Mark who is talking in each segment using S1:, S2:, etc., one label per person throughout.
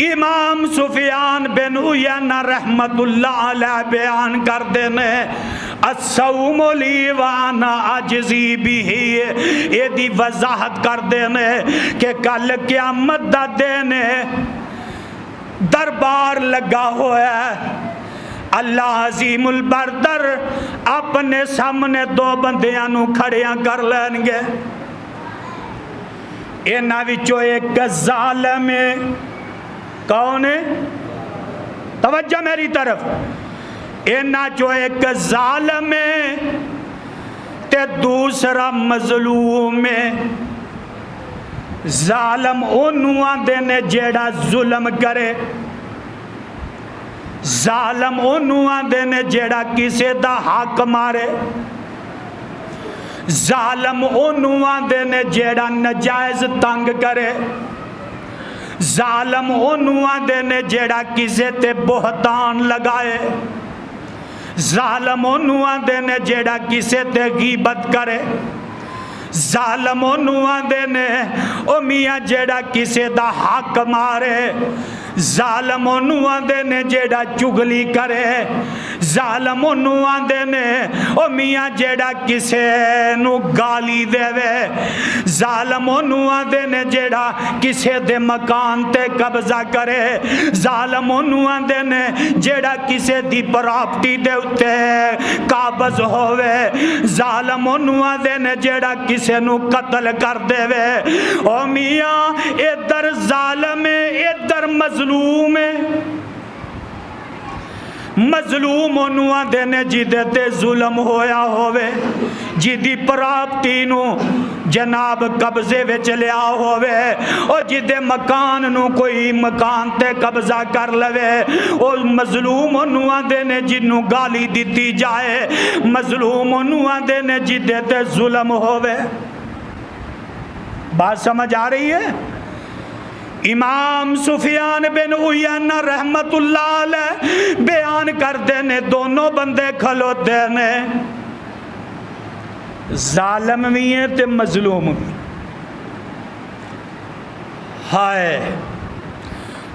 S1: امام سفیان بن عیینہ رحمت اللہ علیہ بیان کر دینے الصوم لی وانا عجزی بھی یہ دی وضاحت کر دینے کہ کل قیامت دا دینے دربار لگا ہوا ہے، اللہ عظیم البردر اپنے سامنے دو بندیاں نو کھڑیاں کر لیں گے، انہاں وچوں ایک ظالم ہے، کون ہے؟ توجہ میری طرف، انہاں چوں ایک ظالم ہے تے دوسرا مظلوم ہے۔ ظالم اونوں آندے نے جیڑا ظلم کرے، ظالم اونوں آندے نے جیڑا کسے دا حق مارے، ظالم اونوں آندے نے جیڑا نجائز تنگ کرے، ظالم اونوں آندے نے جیڑا کسے تے بہتان لگائے، ظالم اونوں آندے نے جیڑا کسے تے غیبت کرے، ظالم اونوں آندے نے او میاں جیڑا کسے دا حق مارے، ظالم اونوں آندے نے جیڑا چگلی کرے، ظالم اونوں آندے نے او میاں جیڑا کسے نو گالی دے وے، ظالم اونوں آندے نے جیڑا کسے دے مکان تے قبضہ کرے، ظالم اونوں آندے نے جیڑا کسے دی پراپرٹی دے اتے قابض ہووے، ظالم اونوں آندے نے جیڑا کسے نو قتل کر دے وے۔ او میاں ادھر ظالم ہے ادھر مظلوم ہے، مظلوم اونوں آندے نے جدے تے ظلم ہویا ہووے، جدی پراپرٹی نو جناب قبضے وچ لیا ہووے، او جدے مکان نو کوئی مکان تے قبضہ کر لوے، او مظلوم اونوں آندے نے جنوں گالی دیتی جائے، مظلوم اونوں آندے نے جدے تے ظلم ہووے۔ بات سمجھ آ رہی ہے؟ امام سفیان بن عیینہ رحمت اللہ علیہ بیان کر دینے دونوں بندے کھلوتے نے، ظالم بھی ہیں تے مظلوم بھی، ہائے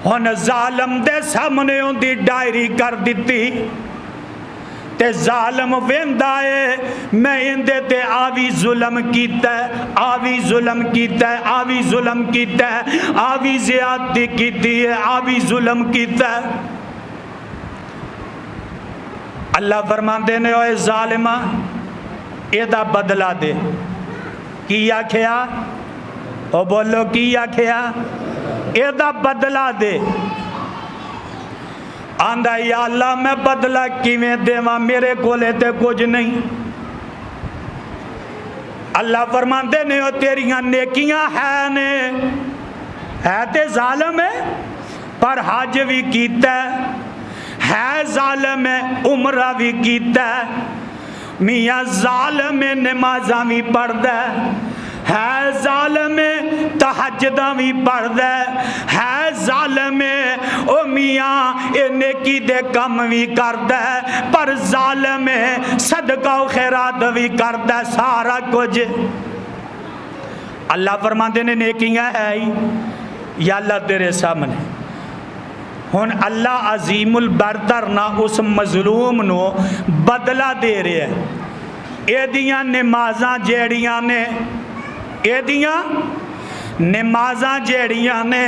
S1: ہن ظالم دے سامنے ہوں دی ڈائری کر دیتی تے ظالم ویندا ہے میں اندے تے آوی ظلم کیتا ہے، آوی ظلم کیتا ہے، آوی ظلم کیتا ہے، آوی زیادتی کیتی ہے، آوی ظلم کیتا ہے۔ اللہ فرماندے نے اوے ظالمہ ایدہ بدلہ دے، کی آکھیا؟ او بولو کی آکھیا؟ ایدہ بدلہ دے۔ آندہ یا اللہ میں بدلہ کیویں دیواں میرے کولے تے کچھ نہیں۔ اللہ فرماندے نے او تیریاں نیکیاں ہے تے ظالم ہے پر حج بھی کیتا ہے ظالم ہے عمرہ بھی کیتا ہے، میاں ظالم نمازاں بھی پڑھدا ہے ظالم تہجداں بھی پڑھدا ہے ظالم او میاں اے نیکی دے کم بھی کردا ہے پر ظالم صدقہ و خیرات بھی کردا ہے سارا کچھ۔ اللہ فرماندے نے نیکیاں ہے ہی یا اللہ تیرے سامنے، ہن اللہ عظیم البردر نہ اس مظلوم نو بدلہ دے رہے ہیں۔ اے دیاں نمازاں جیڑیاں نے، اے دیاں نمازاں جیڑیاں نے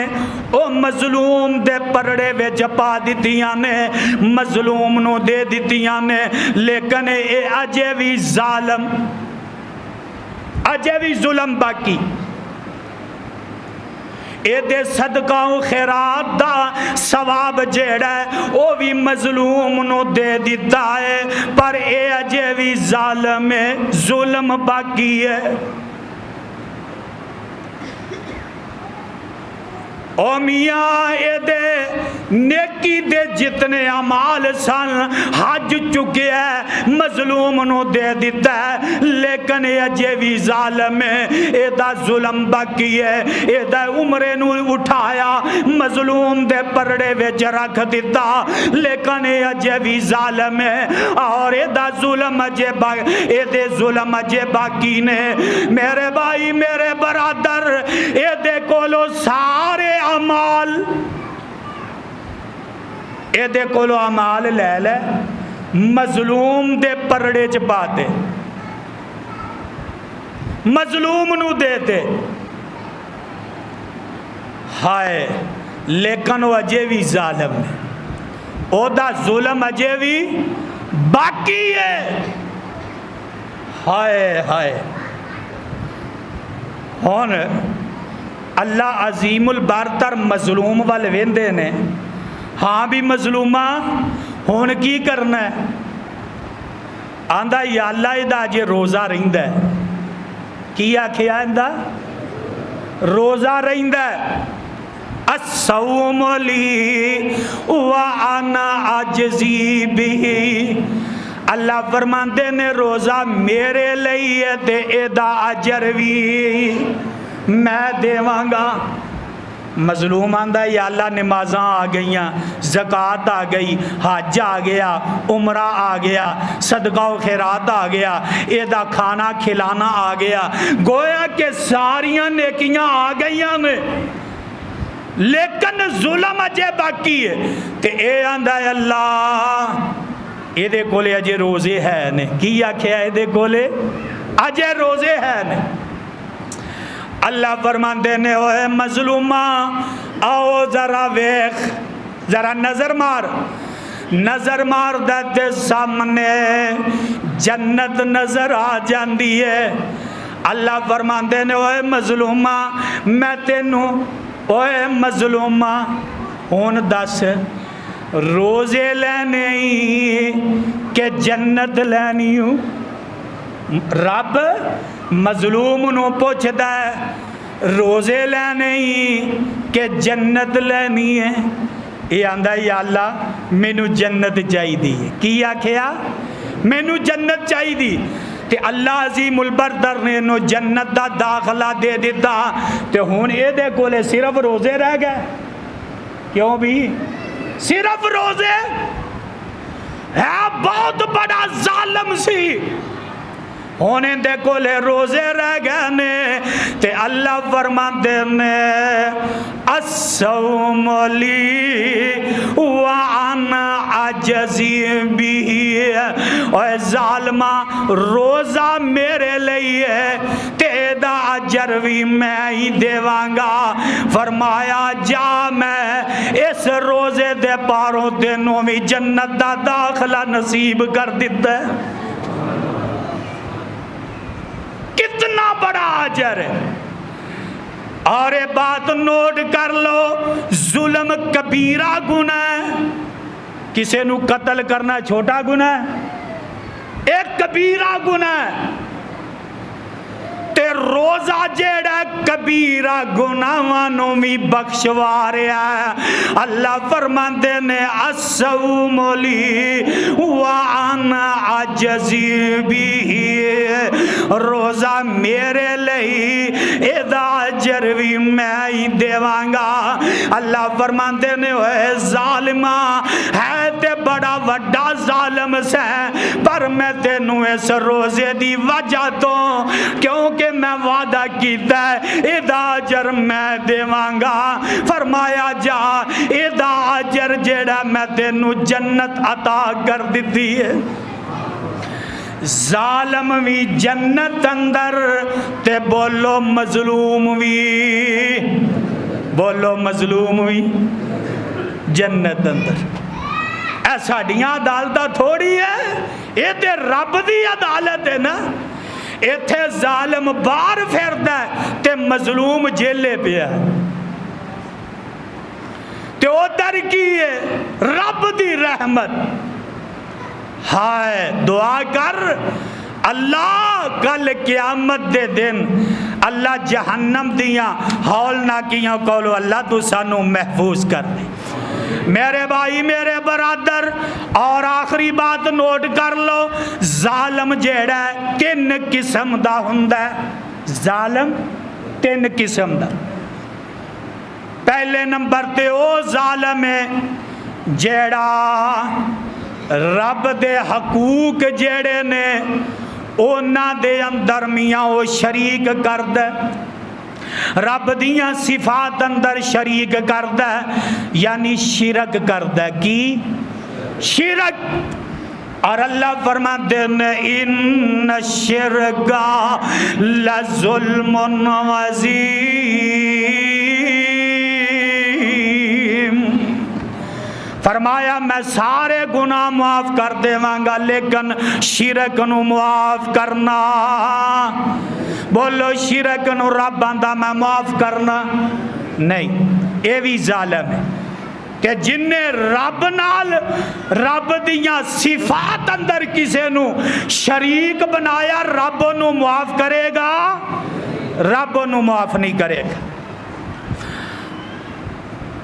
S1: او مظلوم دے پرڑے وچ پا دتیاں نے، مظلوم نو دے دتیاں نے، لیکن اے اجے بھی ظالم، اجے بھی ظلم باقی، اے دے صدقہ و خیرات دا ثواب جیڑا ہے او بھی مظلوم نو دے دیتا ہے پر اے اجے بھی ظالم ہے، ظلم باقی ہے۔ او میاں اے دے نیکی دے جتنے عمال سن حج چکے ہے مظلوم نو دے دیتا ہے لیکن اے اجے بھی ظالم ہے، اے دا ظلم باقی ہے، اے دا عمرے نو اٹھایا مظلوم دے پرڑے وچ رکھ دیتا لیکن اے اجے بھی ظالم ہے اور اے دا ظلم اجے اے دے ظلم اجے باقی نے۔ میرے بھائی میرے برادر اے دے کولو سارے اعمال ਇਹਦੇ ਕੋਲੋਂ ਅਮਾਲ ਲੈ ਲੈ, ਮਜ਼ਲੂਮ ਦੇ ਪਰੜੇ 'ਚ ਪਾ ਦੇ, ਮਜ਼ਲੂਮ ਨੂੰ ਦੇ ਦੇ। ਹਾਏ ਲੇਕਿਨ ਉਹ ਅਜੇ ਵੀ ਜ਼ਾਲਮ ਨੇ, ਉਹਦਾ ਜ਼ੁਲਮ ਅਜੇ ਵੀ ਬਾਕੀ ਹੈ। ਹਾਏ ਹਾਏ। ਹੁਣ اللہ عظیم البرتر مظلوم وال ویندے نے، ہاں بھی مظلومہ ہون کی کرنا ہے؟ آندہ یا اللہ ادا جے روزہ رہندہ ہے، کی آکھیا اندہ روزہ رہندہ ہے، الصوم لی وانا عجزی بھی، اللہ فرماندے نے روزہ میرے لئے تے ادا اجر بھی میں دیواں گا۔ مظلوم آندہ یا اللہ نمازاں آ گئیاں، زکوٰۃ آ گئی، حج آ گیا، عمرہ آ گیا، صدقہ و خیرات آ گیا، ایدہ کھانا کھلانا آ گیا، گویا کہ ساریاں نیکیاں آ گئیاں نے، لیکن ظلم اجے باقی ہے۔ تے اے آندہ ہے اللہ اے دے کولے اجے روزے ہے نے، کی آکھیا اے دے کولے اجے روزے ہے نے۔ اللہ فرماندے نے ہوئے مظلومہ آؤ ذرا ویخ، ذرا نظر مار، نظر مار دیتے سامنے جنت نظر آ جاندی ہے۔ اللہ فرماندے نے ہوئے مظلومہ میں تینوں ہوئے مظلومہ ہون دس روزے لینے ہی کہ جنت لینی ہوں؟ رب مظلوم نو پوچھتا ہے روزے لینے ہی کہ جنت لینی ہے؟ یہ آندہ یا اللہ مینو جنت چاہی دی، کی آکھیا مینو جنت چاہی دی۔ تے اللہ عظیم البرتر نے انہوں جنت دا داخلہ دے دیتا، تے ہون اے دے کولے صرف روزے رہ گئے۔ کیوں بھی صرف روزے ہے؟ بہت بڑا ظالم سی، ہونے دے کولے روزے رہ گئے نے، تے اللہ فرماندے نے الصوم لی وانا عجزی بھی، اے ظالمہ روزہ میرے لئے تیدا اجر بھی میں ہی دیواں گا۔ فرمایا جا میں اس روزے دے پاروں دنوں میں جنت دا داخلہ نصیب کر دیتا ہے۔ کتنا بڑا اجر ہے۔ اور یہ بات نوٹ کر لو، ظلم کبیرہ گناہ ہے، کسے نو قتل کرنا چھوٹا گناہ ہے، ایک کبیرہ گناہ ہے۔ تے روزہ جیڑا کبیرہ گناہوں میں بخشوا رہا ہے۔ اللہ فرماندے نے الصوم لی وانا عجزی بھی، روزہ میرے لئی ادا اجر بھی میں ہی دیواں گا۔ اللہ فرماندے نے اے ظالمہ ہے تے بڑا وڈا ظالم سے، پر میں تینوں اس روزے دی وجہ تو کیونکہ میں وعدہ کیتا ہے ادا اجر میں دیواں گا۔ فرمایا جا ادا اجر جیڑا میں تینوں جنت عطا کر دیتی ہے۔ ظالم بھی جنت اندر تے بولو مظلوم بھی، بولو مظلوم بھی جنت اندر۔ اے ساڑیاں عدالتہ تھوڑی ہے، یہ تے رب دی عدالت ہے نا۔ ایتھے ظالم بار پھیردا ہے تے مظلوم جیلے پہ ہے، تے ادھر کی ہے رب دی رحمت۔ ہائے دعا کر اللہ کل قیامت دے دن اللہ جہنم دیاں ہولناکیاں کولو اللہ تو سانو محفوظ کر دے۔ میرے بھائی میرے برادر، اور آخری بات نوٹ کر لو، ظالم جیڑا ہے تین قسم دا ہوندا ہے۔ ظالم تین قسم دا۔ پہلے نمبر تے او ظالم ہے جیڑا رب دے حقوق جیڑے نے اونا دے اندر میاں او شریک کر دے۔ رب دیاں صفات اندر شریک کردا ہے یعنی شرک کردا ہے کی شرک. اور اللہ فرماتے ہیں ان الشرک لظلم عظیم. فرمایا میں سارے گناہ معاف کر دیواں گا لیکن شرک نو معاف کرنا. بولو شرک نو رب آندا میں معاف کرنا نہیں. اے بھی ظالم ہے کہ جن نے رب نال رب دیاں صفات اندر کسے نو شریک بنایا رب نو معاف کرے گا؟ رب نو معاف نہیں کرے گا.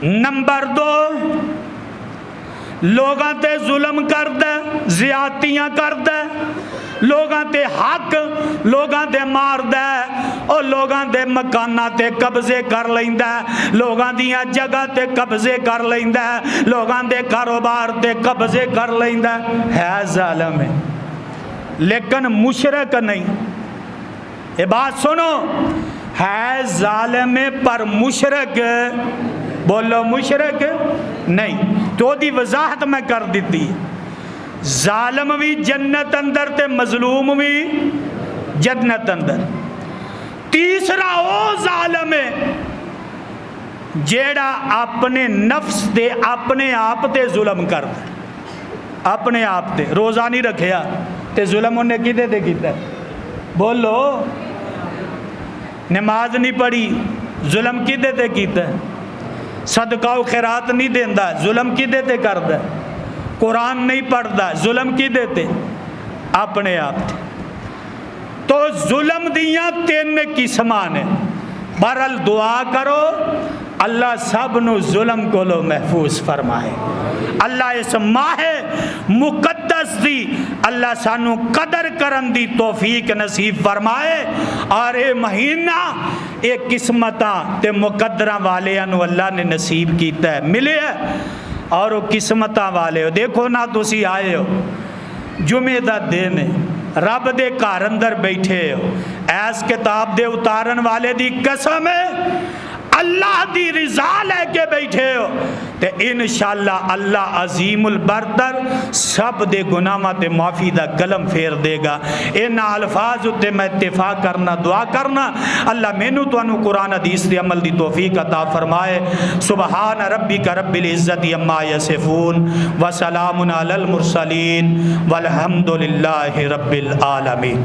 S1: نمبر 2 لوگاں تے ظلم کردہ زیادتیاں کردہ لوگاں تے حق لوگاں تے ماردہ اور لوگاں دے مکانہ تے قبضے کر لیندہ لوگاں دیاں جگہ تے قبضے کر لیندہ لوگاں دے کاروبار تے قبضے کر لیندہ ہے ظالم ہے لیکن مشرک نہیں. یہ بات سنو ہے ظالم پر مشرک بولو مشرک نہیں. تو دی وضاحت میں کر دیتی ظالم بھی جنت اندر تے مظلوم بھی جنت اندر. تیسرا او ظالم ہے جیڑا اپنے نفس تے اپنے آپ تے ظلم کرتا اپنے آپ تے روزہ نہیں رکھیا تے ظلم انہیں کدے تے کیتا ہے بولو. نماز نہیں پڑھی ظلم کدے تے کیتا ہے. صدقہ و خیرات نہیں دیندا ظلم کدے تے کردا ہے. قرآن نہیں پڑھدا ظلم کدے تے اپنے آپ تے. تو ظلم دیاں 3 قسماں نے. بہرحال دعا کرو اللہ سب نو ظلم کو لو محفوظ فرمائے. اللہ اس ماہ مقدس دی اللہ سانو قدر کرن دی توفیق نصیب فرمائے. اور اے مہینہ اے قسمتاں تے مقدراں والے انو اللہ نے نصیب کیتا ہے ملے ہے. اور وہ قسمتاں والے ہو دیکھو نا تسی آئے ہو جمعہ دا دن ہے رب دے گھر اندر بیٹھے ہو ایس کتاب دے اتارن والے دی قسم ہے اللہ دی رضا لے کے بیٹھے ہو تے انشاءاللہ اللہ عظیم البردر سب دے گناہاں تے معافی دا قلم پھیر دے گا. ان الفاظ تے میں اتفاق کرنا دعا کرنا اللہ مینوں تانوں قرآن حدیث دے عمل دی توفیق عطا فرمائے. سبحان ربک رب العزت عما یصفون وسلام علی المرسلین والحمد للہ رب العالمین.